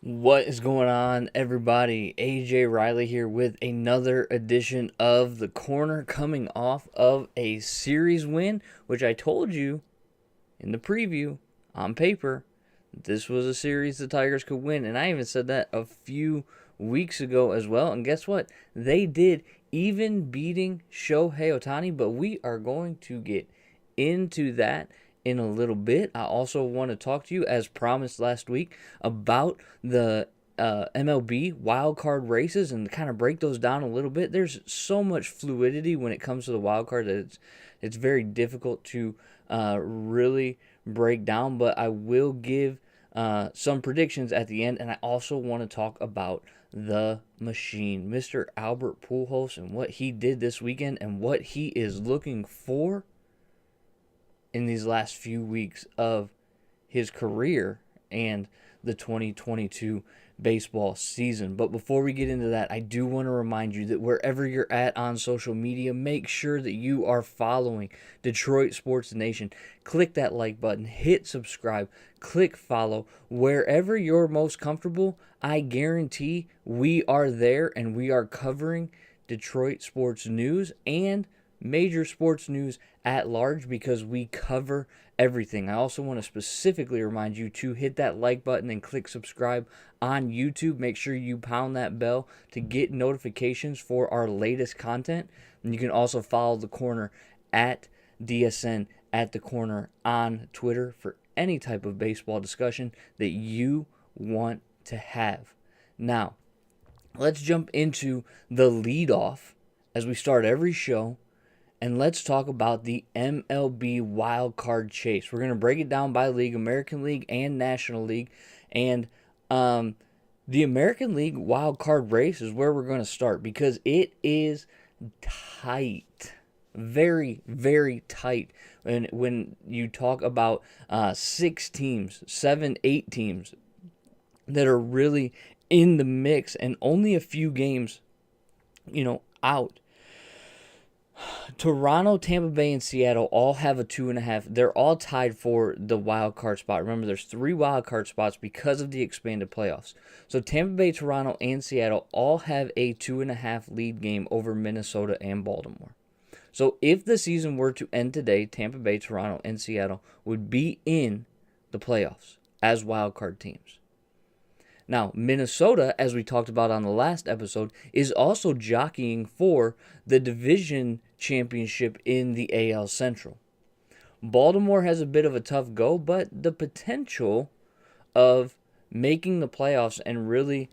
What is going on, everybody? AJ Reilly here with another edition of The Corner, coming off of a series win, which I told you in the preview on paper this was a series the Tigers could win. And I even said that a few weeks ago as well. And guess what? They did, even beating Shohei Ohtani. But we are going to get into that in a little bit. I also want to talk to you, as promised last week, about the MLB Wild Card races and kind of break those down a little bit. There's so much fluidity when it comes to the Wild Card that it's very difficult to really break down, but I will give some predictions at the end, and I also want to talk about the machine, Mr. Albert Pujols, and what he did this weekend and what he is looking for in these last few weeks of his career and the 2022 baseball season. But before we get into that, I do want to remind you that wherever you're at on social media, make sure that you are following Detroit Sports Nation. Click that like button, hit subscribe, click follow. Wherever you're most comfortable, I guarantee we are there and we are covering Detroit sports news and major sports news at large, because we cover everything. I also want to specifically remind you to hit that like button and click subscribe on YouTube. Make sure you pound that bell to get notifications for our latest content. And you can also follow The Corner at DSN at The Corner on Twitter for any type of baseball discussion that you want to have. Now, let's jump into the leadoff as we start every show. And let's talk about the MLB Wild Card chase. We're going to break it down by league, American League and National League. And the American League Wild Card race is where we're going to start, because it is tight. Very, very tight. And when you talk about 6 teams, 7, 8 teams that are really in the mix and only a few games, out. Toronto, Tampa Bay, and Seattle all have a 2.5. They're all tied for the wild card spot. Remember, there's 3 wild card spots because of the expanded playoffs. So Tampa Bay, Toronto, and Seattle all have a 2.5 lead game over Minnesota and Baltimore. So if the season were to end today, Tampa Bay, Toronto, and Seattle would be in the playoffs as wild card teams. Now, Minnesota, as we talked about on the last episode, is also jockeying for the division championship in the AL Central. Baltimore has a bit of a tough go, but the potential of making the playoffs and really,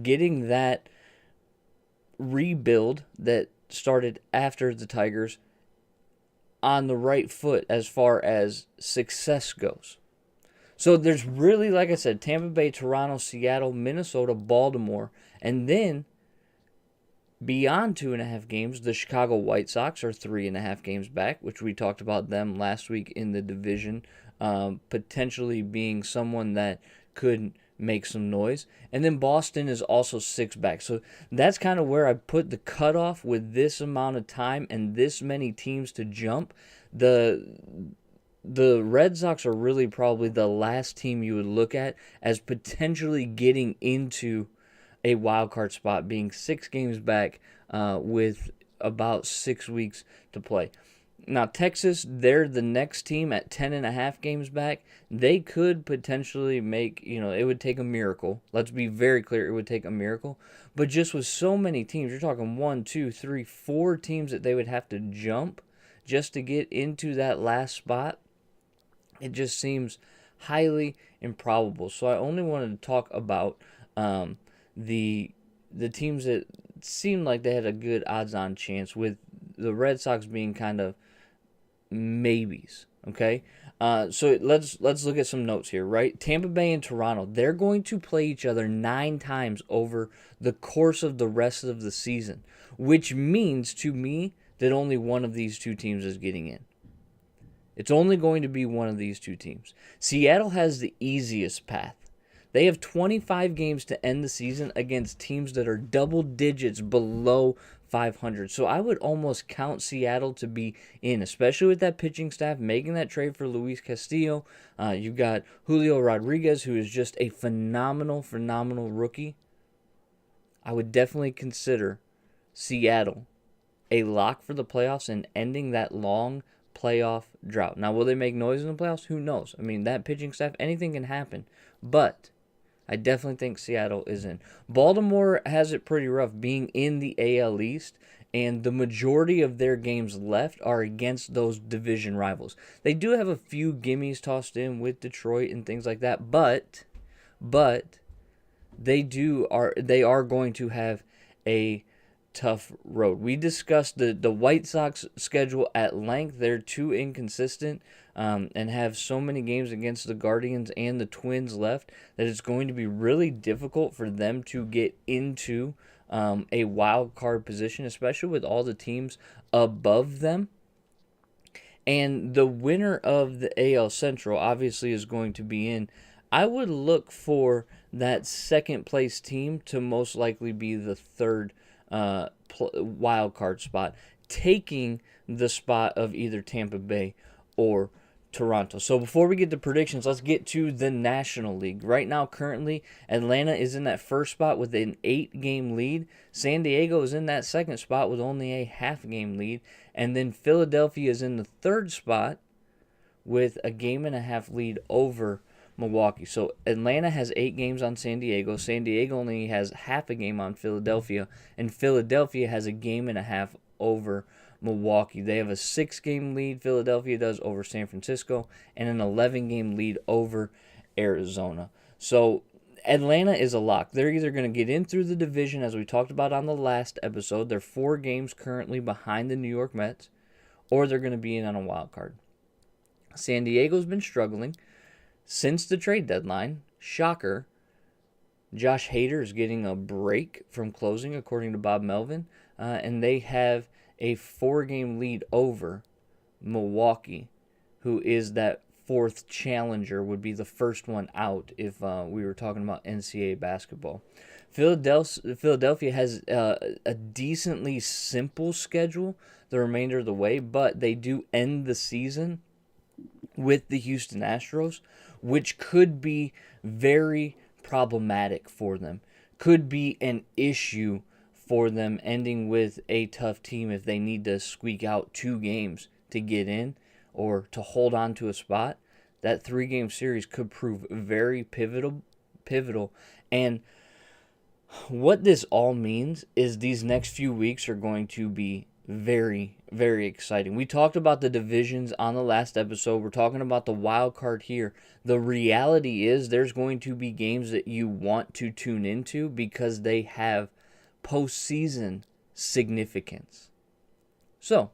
getting that rebuild that started after the Tigers on the right foot as far as success goes. So there's really, like I said, Tampa Bay, Toronto, Seattle, Minnesota, Baltimore, and then beyond 2.5 games, the Chicago White Sox are 3.5 games back, which we talked about them last week in the division, potentially being someone that could make some noise. And then Boston is also 6 back. So that's kind of where I put the cutoff with this amount of time and this many teams to jump. The Red Sox are really probably the last team you would look at as potentially getting into a wild card spot, being 6 games back with about 6 weeks to play. Now, Texas, they're the next team at 10.5 games back. They could potentially make, it would take a miracle. Let's be very clear, it would take a miracle. But just with so many teams, you're talking 1, 2, 3, 4 teams that they would have to jump just to get into that last spot. It just seems highly improbable. So I only wanted to talk about the teams that seemed like they had a good odds-on chance, with the Red Sox being kind of maybes. Okay, so let's look at some notes here. Right, Tampa Bay and Toronto, they're going to play each other 9 times over the course of the rest of the season, which means to me that only one of these 2 teams is getting in. It's only going to be one of these 2 teams. Seattle has the easiest path. They have 25 games to end the season against teams that are double digits below 500. So I would almost count Seattle to be in, especially with that pitching staff, making that trade for Luis Castillo. You've got Julio Rodriguez, who is just a phenomenal rookie. I would definitely consider Seattle a lock for the playoffs and ending that long playoff drought. Now, will they make noise in the playoffs? Who knows? I mean, that pitching staff, anything can happen. But I definitely think Seattle is in. Baltimore has it pretty rough being in the AL East, and the majority of their games left are against those division rivals. They do have a few gimmies tossed in with Detroit and things like that, but they are going to have a tough road. We discussed the White Sox schedule at length. They're too inconsistent and have so many games against the Guardians and the Twins left that it's going to be really difficult for them to get into a wild card position, especially with all the teams above them. And the winner of the AL Central obviously is going to be in. I would look for that second place team to most likely be the third wild card spot, taking the spot of either Tampa Bay or Toronto. So before we get to predictions, let's get to the National League. Right now, currently, Atlanta is in that first spot with an 8-game lead. San Diego is in that second spot with only a half-game lead. And then Philadelphia is in the third spot with a game-and-a-half lead over Milwaukee. So Atlanta has 8 games on San Diego. San Diego only has half a game on Philadelphia. And Philadelphia has a game-and-a-half over Milwaukee. They have a 6-game lead, Philadelphia does, over San Francisco, and an 11-game lead over Arizona. So Atlanta is a lock. They're either going to get in through the division, as we talked about on the last episode. They're 4 games currently behind the New York Mets, or they're going to be in on a wild card. San Diego's been struggling since the trade deadline. Shocker. Josh Hader is getting a break from closing, according to Bob Melvin, and they have a 4-game lead over Milwaukee, who is that 4th challenger, would be the first one out if we were talking about NCAA basketball. Philadelphia has a decently simple schedule the remainder of the way, but they do end the season with the Houston Astros, which could be very problematic for them. Could be an issue for them, ending with a tough team if they need to squeak out 2 games to get in or to hold on to a spot. That 3-game series could prove very pivotal. And what this all means is these next few weeks are going to be very, very exciting. We talked about the divisions on the last episode. We're talking about the wild card here. The reality is there's going to be games that you want to tune into because they have postseason significance. So,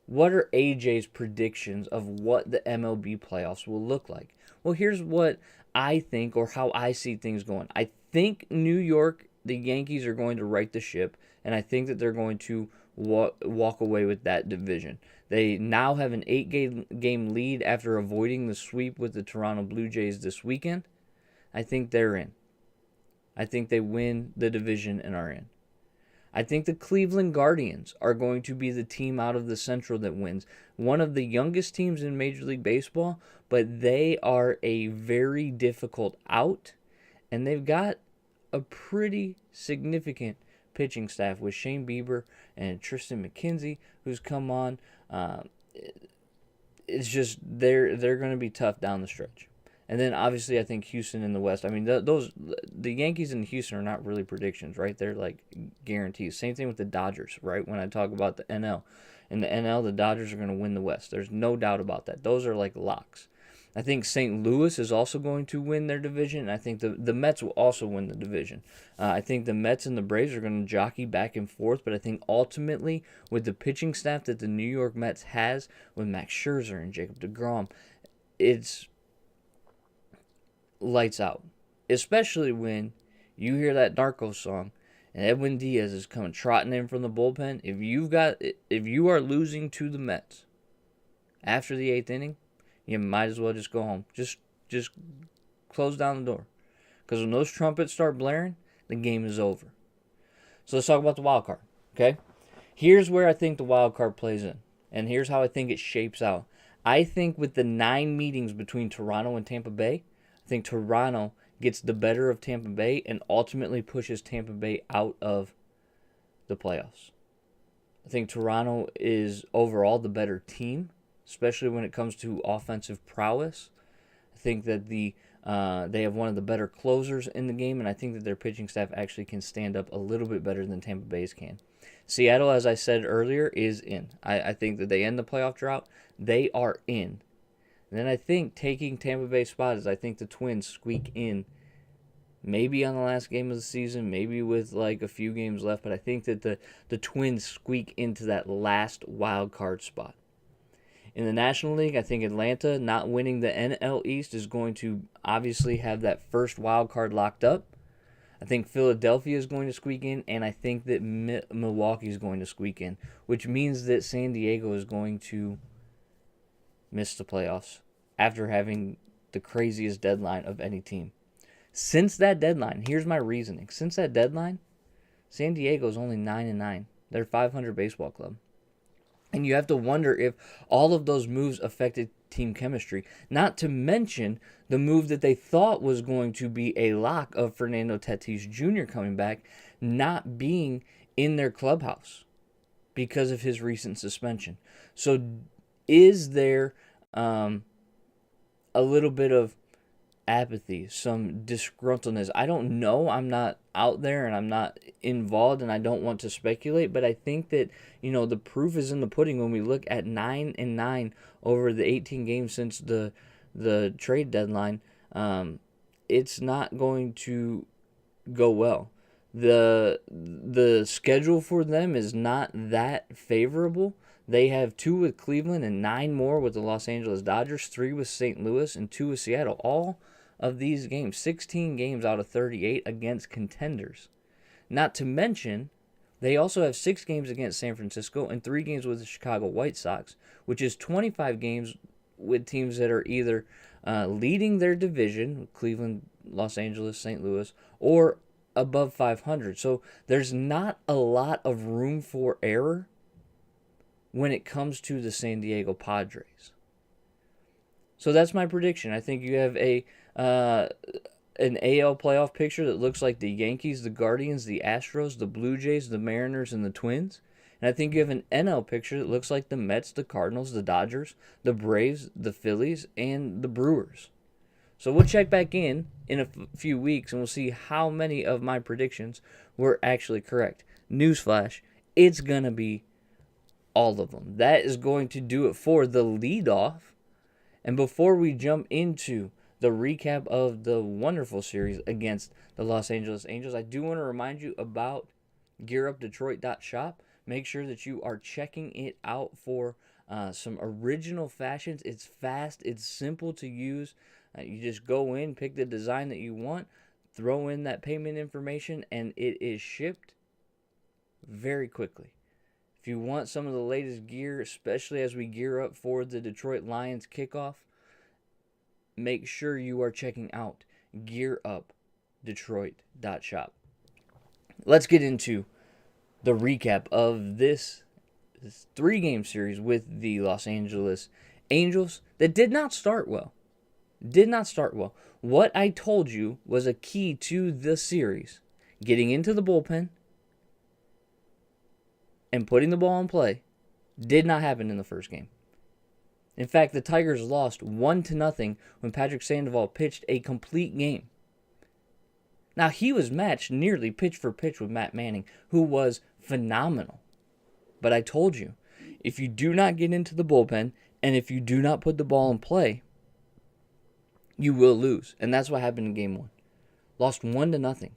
what are AJ's predictions of what the MLB playoffs will look like? Well, here's what I think, or how I see things going. I think New York, the Yankees, are going to right the ship, and I think that they're going to walk away with that division. They now have an 8-game lead after avoiding the sweep with the Toronto Blue Jays this weekend. I think they're in. I think they win the division and are in. I think the Cleveland Guardians are going to be the team out of the Central that wins. One of the youngest teams in Major League Baseball, but they are a very difficult out, and they've got a pretty significant pitching staff with Shane Bieber and Tristan McKenzie, who's come on. It's just they're going to be tough down the stretch. And then obviously I think Houston in the West. I mean, the Yankees and Houston are not really predictions, right? They're like guarantees. Same thing with the Dodgers, right? When I talk about the NL. In the NL, the Dodgers are going to win the West. There's no doubt about that. Those are like locks. I think St. Louis is also going to win their division. And I think the Mets will also win the division. I think the Mets and the Braves are going to jockey back and forth. But I think ultimately, with the pitching staff that the New York Mets has, with Max Scherzer and Jacob deGrom, it's lights out. Especially when you hear that Narcos song and Edwin Diaz is coming trotting in from the bullpen. If you are losing to the Mets after the 8th inning, you might as well just go home. Just close down the door. Because when those trumpets start blaring, the game is over. So let's talk about the wild card. Okay? Here's where I think the wild card plays in, and here's how I think it shapes out. I think with the 9 meetings between Toronto and Tampa Bay, I think Toronto gets the better of Tampa Bay and ultimately pushes Tampa Bay out of the playoffs. I think Toronto is overall the better team, especially when it comes to offensive prowess. I think that they have one of the better closers in the game, and I think that their pitching staff actually can stand up a little bit better than Tampa Bay's can. Seattle, as I said earlier, is in. I think that they end the playoff drought. They are in. And then I think taking Tampa Bay's spot is I think the Twins squeak in maybe on the last game of the season, maybe with like a few games left, but I think that the Twins squeak into that last wild card spot. In the National League, I think Atlanta not winning the NL East is going to obviously have that first wild card locked up. I think Philadelphia is going to squeak in, and I think that Milwaukee is going to squeak in, which means that San Diego is going to miss the playoffs after having the craziest deadline of any team. Since that deadline, here's my reasoning. Since that deadline, San Diego is only 9-9. They're a 500 baseball club. And you have to wonder if all of those moves affected team chemistry. Not to mention the move that they thought was going to be a lock of Fernando Tatis Jr. coming back, not being in their clubhouse because of his recent suspension. So is there a little bit of apathy, some disgruntledness? I don't know. I'm not out there and I'm not involved and I don't want to speculate, but I think that, the proof is in the pudding when we look at 9-9 over the 18 games since the trade deadline. It's not going to go well. The schedule for them is not that favorable. They have 2 with Cleveland and 9 more with the Los Angeles Dodgers, 3 with St. Louis, and 2 with Seattle. All of these games, 16 games out of 38 against contenders. Not to mention, they also have 6 games against San Francisco and 3 games with the Chicago White Sox, which is 25 games with teams that are either leading their division, Cleveland, Los Angeles, St. Louis, or above 500. So there's not a lot of room for error when it comes to the San Diego Padres. So that's my prediction. I think you have an AL playoff picture that looks like the Yankees, the Guardians, the Astros, the Blue Jays, the Mariners, and the Twins. And I think you have an NL picture that looks like the Mets, the Cardinals, the Dodgers, the Braves, the Phillies, and the Brewers. So we'll check back in a few weeks and we'll see how many of my predictions were actually correct. Newsflash, it's going to be all of them. That is going to do it for the leadoff. And before we jump into the recap of the wonderful series against the Los Angeles Angels, I do want to remind you about GearUpDetroit.shop. Make sure that you are checking it out for some original fashions. It's fast. It's simple to use. You just go in, pick the design that you want, throw in that payment information, and it is shipped very quickly. If you want some of the latest gear, especially as we gear up for the Detroit Lions kickoff, make sure you are checking out GearUpDetroit.shop. Let's get into the recap of this 3-game series with the Los Angeles Angels that did not start well. What I told you was a key to the series: getting into the bullpen and putting the ball in play did not happen in the first game. In fact, the Tigers lost 1-0 when Patrick Sandoval pitched a complete game. Now, he was matched nearly pitch for pitch with Matt Manning, who was phenomenal. But I told you, if you do not get into the bullpen and if you do not put the ball in play, you will lose. And that's what happened in Game 1. Lost 1-0.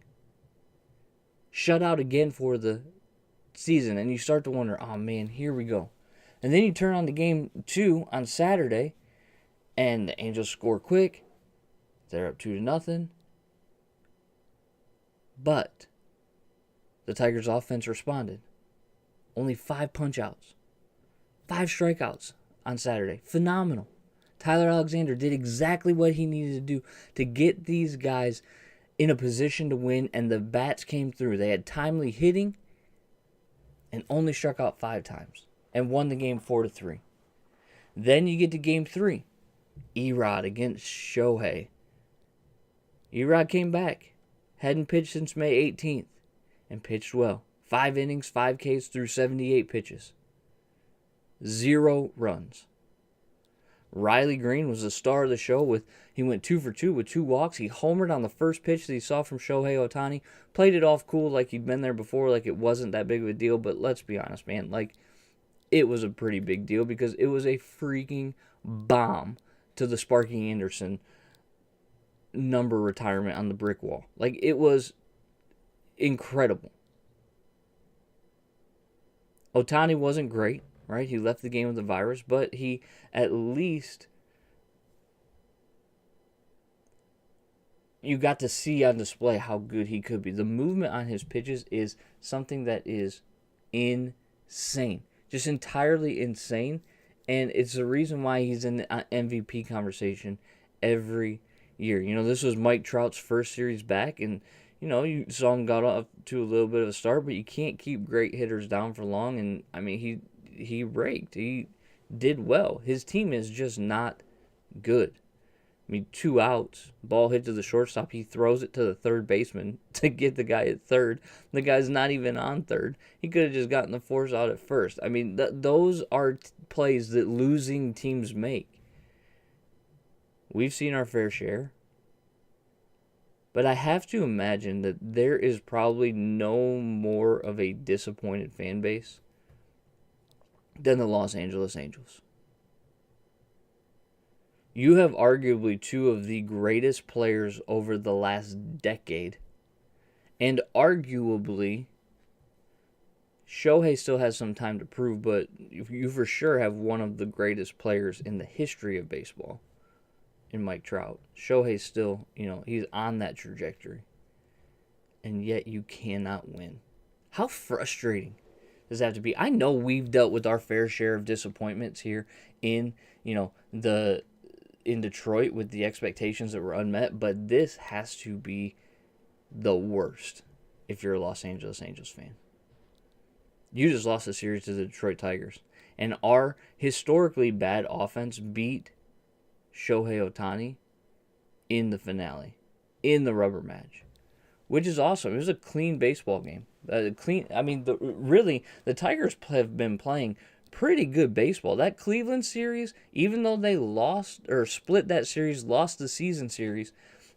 Shut out again for the season, and you start to wonder, oh man, here we go. And then you turn on to Game 2 on Saturday, and the Angels score quick. They're up 2-0. But the Tigers' offense responded. Only 5 punch-outs. 5 strikeouts on Saturday. Phenomenal. Tyler Alexander did exactly what he needed to do to get these guys in a position to win, and the bats came through. They had timely hitting. and only struck out 5 times and won the game 4-3. Then you get to game 3. Erod against Shohei. Erod came back. Hadn't pitched since May 18th and pitched well. 5 innings, 5 Ks through 78 pitches. 0 runs. Reilly Green was the star of the show. He went 2 for 2 with 2 walks. He homered on the first pitch that he saw from Shohei Ohtani. Played it off cool like he'd been there before, like it wasn't that big of a deal. But let's be honest, man. Like, it was a pretty big deal because it was a freaking bomb to the Sparky Anderson number retirement on the brick wall. Like, it was incredible. Ohtani wasn't great, right? He left the game with the virus, but he at least, you got to see on display how good he could be. The movement on his pitches is something that is insane. Just entirely insane. And it's the reason why he's in the MVP conversation every year. You know, this was Mike Trout's first series back, and, you know, you saw him got off to a little bit of a start, but you can't keep great hitters down for long. And, I mean, he raked. He did well. His team is just not good. I mean, 2 outs, ball hit to the shortstop. He throws it to the third baseman to get the guy at third. The guy's not even on third. He could have just gotten the force out at first. I mean, those are plays that losing teams make. We've seen our fair share. But I have to imagine that there is probably no more of a disappointed fan base than the Los Angeles Angels. You have arguably 2 of the greatest players over the last decade. And arguably, Shohei still has some time to prove, but you for sure have one of the greatest players in the history of baseball in Mike Trout. Shohei's still, you know, he's on that trajectory. And yet you cannot win. How frustrating does that have to be? I know we've dealt with our fair share of disappointments here in, you know, in Detroit with the expectations that were unmet, but this has to be the worst if you're a Los Angeles Angels fan. You just lost a series to the Detroit Tigers, and our historically bad offense beat Shohei Ohtani in the finale, in the rubber match, which is awesome. It was a clean baseball game. The Tigers have been playing pretty good baseball. That Cleveland series, even though they lost or split that series, lost the season series,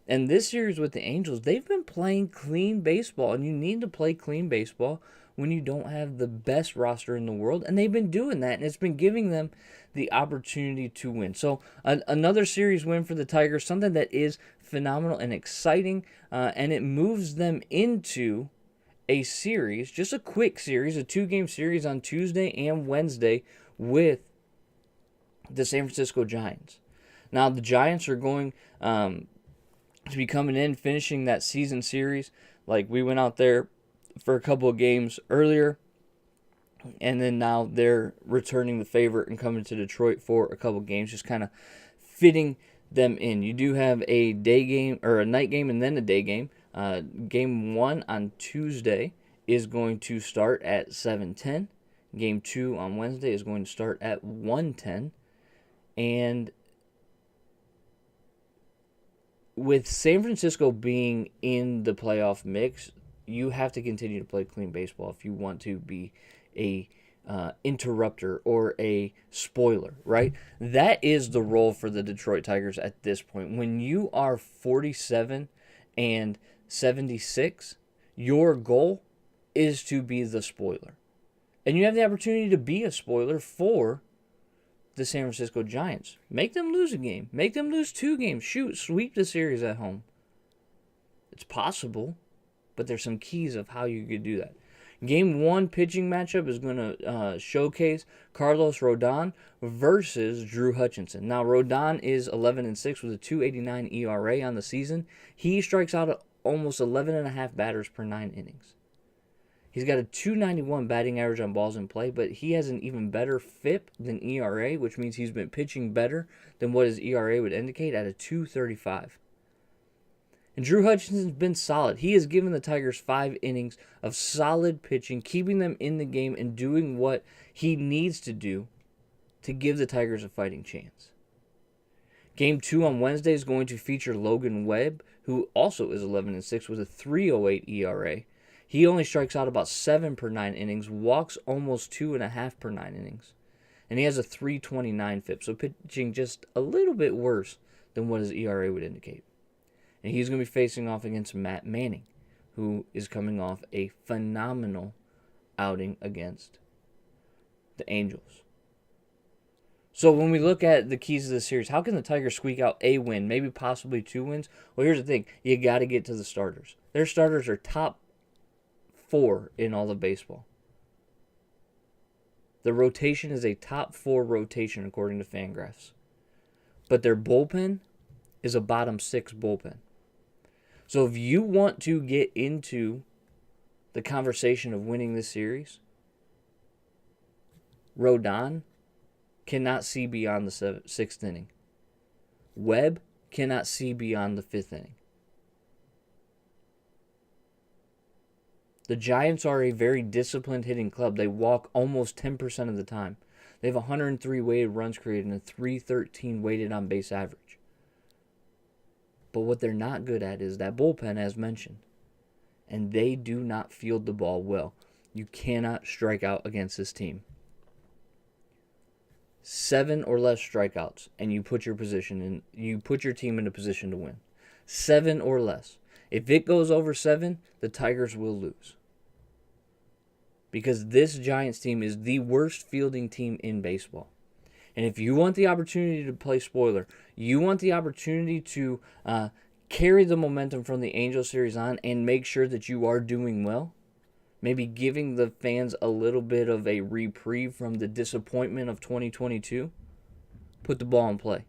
and this series with the Angels, they've been playing clean baseball, and you need to play clean baseball when you don't have the best roster in the world, and they've been doing that, and it's been giving them the opportunity to win. So another series win for the Tigers, something that is phenomenal and exciting, and it moves them into a series, just a quick series, a 2-game series on Tuesday and Wednesday with the San Francisco Giants. Now, the Giants are going to be coming in, finishing that season series. Like, we went out there for a couple of games earlier, and then now they're returning the favor and coming to Detroit for a couple of games, just kind of fitting them in. You do have a day game, or a night game, and then a day game. Game 1 on Tuesday is going to start at 7:10. Game 2 on Wednesday is going to start at 1:10. And with San Francisco being in the playoff mix, you have to continue to play clean baseball if you want to be a interrupter or a spoiler, right? That is the role for the Detroit Tigers at this point. When you are 47 and 76, your goal is to be the spoiler. And you have the opportunity to be a spoiler for the San Francisco Giants. Make them lose a game. Make them lose 2 games. Shoot, sweep the series at home. It's possible, but there's some keys of how you could do that. Game 1 pitching matchup is going to showcase Carlos Rodon versus Drew Hutchinson. Now, Rodon is 11-6 with a 2.89 ERA on the season. He strikes out almost 11.5 batters per 9 innings. He's got a 291 batting average on balls in play, but he has an even better FIP than ERA, which means he's been pitching better than what his ERA would indicate at a 235. And Drew Hutchinson's been solid. He has given the Tigers 5 innings of solid pitching, keeping them in the game and doing what he needs to do to give the Tigers a fighting chance. Game 2 on Wednesday is going to feature Logan Webb, who also is 11-6 with a 3.08 ERA. He only strikes out about 7 per 9 innings, walks almost 2.5 per 9 innings. And he has a 3.29 FIP, so pitching just a little bit worse than what his ERA would indicate. And he's going to be facing off against Matt Manning, who is coming off a phenomenal outing against the Angels. So when we look at the keys of the series, how can the Tigers squeak out a win, maybe possibly 2 wins? Well, here's the thing. You got to get to the starters. Their starters are top 4 in all of baseball. The rotation is a top 4 rotation according to Fangraphs. But their bullpen is a bottom 6 bullpen. So if you want to get into the conversation of winning this series, Rodon cannot see beyond the 6th inning. Webb cannot see beyond the 5th inning. The Giants are a very disciplined hitting club. They walk almost 10% of the time. They have 103 weighted runs created and a 313 weighted on base average. But what they're not good at is that bullpen, as mentioned. And they do not field the ball well. You cannot strike out against this team. 7 or less strikeouts, and you put your team in a position to win. 7 or less. If it goes over 7, the Tigers will lose. Because this Giants team is the worst fielding team in baseball. And if you want the opportunity to play spoiler, you want the opportunity to carry the momentum from the Angel series on and make sure that you are doing well, maybe giving the fans a little bit of a reprieve from the disappointment of 2022, put the ball in play.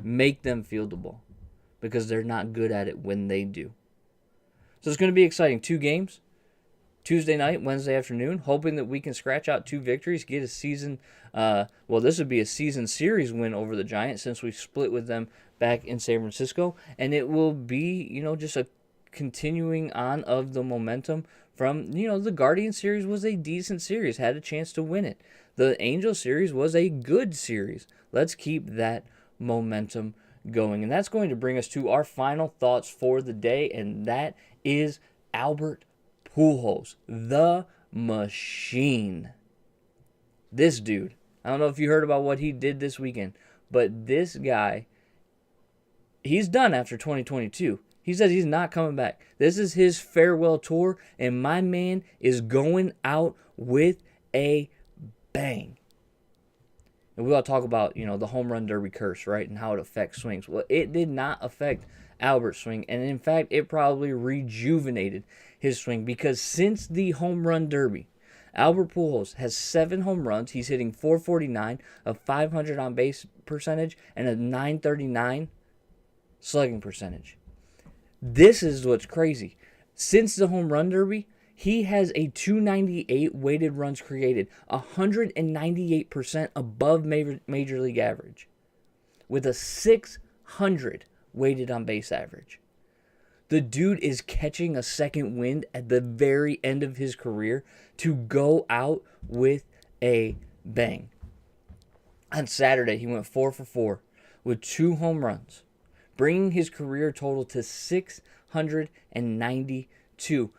Make them field the ball because they're not good at it when they do. So it's going to be exciting. 2 games. Tuesday night, Wednesday afternoon, hoping that we can scratch out 2 victories, get a season, this would be a season series win over the Giants since we split with them back in San Francisco, and it will be, just a continuing on of the momentum from, the Guardian series was a decent series, had a chance to win it. The Angel series was a good series. Let's keep that momentum going, and that's going to bring us to our final thoughts for the day, and that is Albert Pujols, the machine. This dude, I don't know if you heard about what he did this weekend, but this guy, he's done after 2022. He says he's not coming back. This is his farewell tour, and my man is going out with a bang. And we all talk about, the home run derby curse, right, and how it affects swings. Well, it did not affect Albert's swing, and in fact, it probably rejuvenated his swing because since the home run derby, Albert Pujols has 7 home runs. He's hitting .449, a .500 on base percentage, and a .939 slugging percentage. This is what's crazy. Since the home run derby, he has a .298 weighted runs created, 198% above major league average, with a .600 weighted on base average. The dude is catching a second wind at the very end of his career to go out with a bang. On Saturday, he went 4 for 4 with 2 home runs, bringing his career total to 692.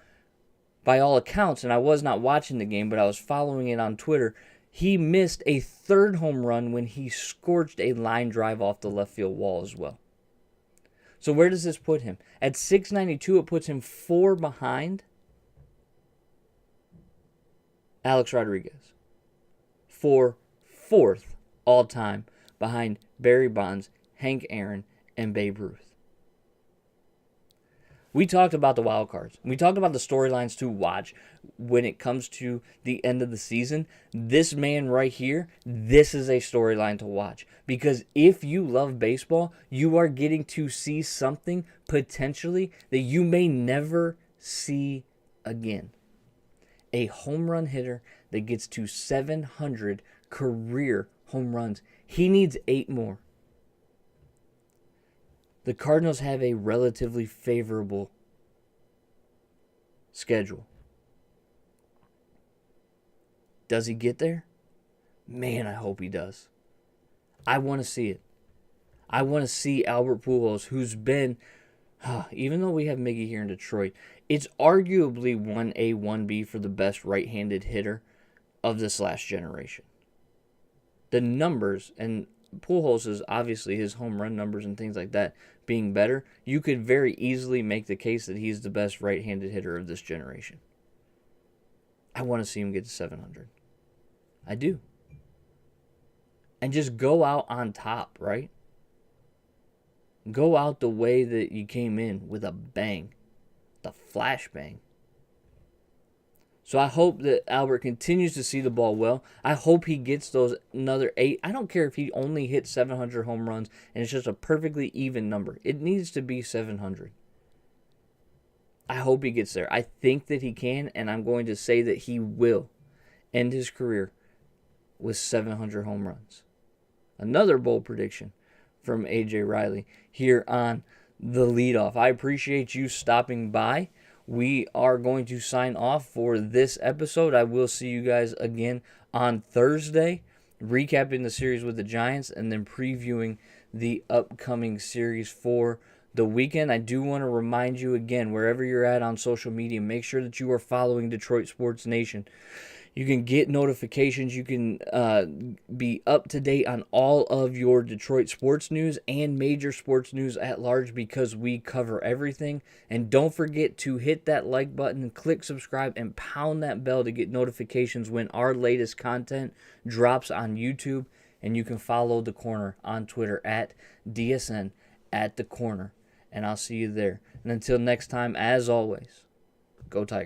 By all accounts, and I was not watching the game, but I was following it on Twitter, he missed a 3rd home run when he scorched a line drive off the left field wall as well. So where does this put him? At 692, it puts him 4 behind Alex Rodriguez. For 4th all-time behind Barry Bonds, Hank Aaron, and Babe Ruth. We talked about the wild cards. We talked about the storylines to watch when it comes to the end of the season. This man right here, this is a storyline to watch. Because if you love baseball, you are getting to see something potentially that you may never see again. A home run hitter that gets to 700 career home runs. He needs 8 more. The Cardinals have a relatively favorable schedule. Does he get there? Man, I hope he does. I want to see it. I want to see Albert Pujols, who's been, even though we have Miggy here in Detroit, it's arguably 1A, 1B for the best right-handed hitter of this last generation. The numbers, and Pujols is obviously his home run numbers and things like that being better, you could very easily make the case that he's the best right-handed hitter of this generation. I want to see him get to 700. I do. And just go out on top, right? Go out the way that you came in, with a bang. The flashbang. So I hope that Albert continues to see the ball well. I hope he gets those another 8. I don't care if he only hits 700 home runs and it's just a perfectly even number. It needs to be 700. I hope he gets there. I think that he can, and I'm going to say that he will end his career with 700 home runs. Another bold prediction from AJ Reilly here on the Leadoff. I appreciate you stopping by. We are going to sign off for this episode. I will see you guys again on Thursday, recapping the series with the Giants and then previewing the upcoming series for the weekend. I do want to remind you again, wherever you're at on social media, make sure that you are following Detroit Sports Nation. You can get notifications. You can be up to date on all of your Detroit sports news and major sports news at large, because we cover everything. And don't forget to hit that like button, click subscribe, and pound that bell to get notifications when our latest content drops on YouTube. And you can follow The Corner on Twitter at DSN at The Corner. And I'll see you there. And until next time, as always, go Tigers.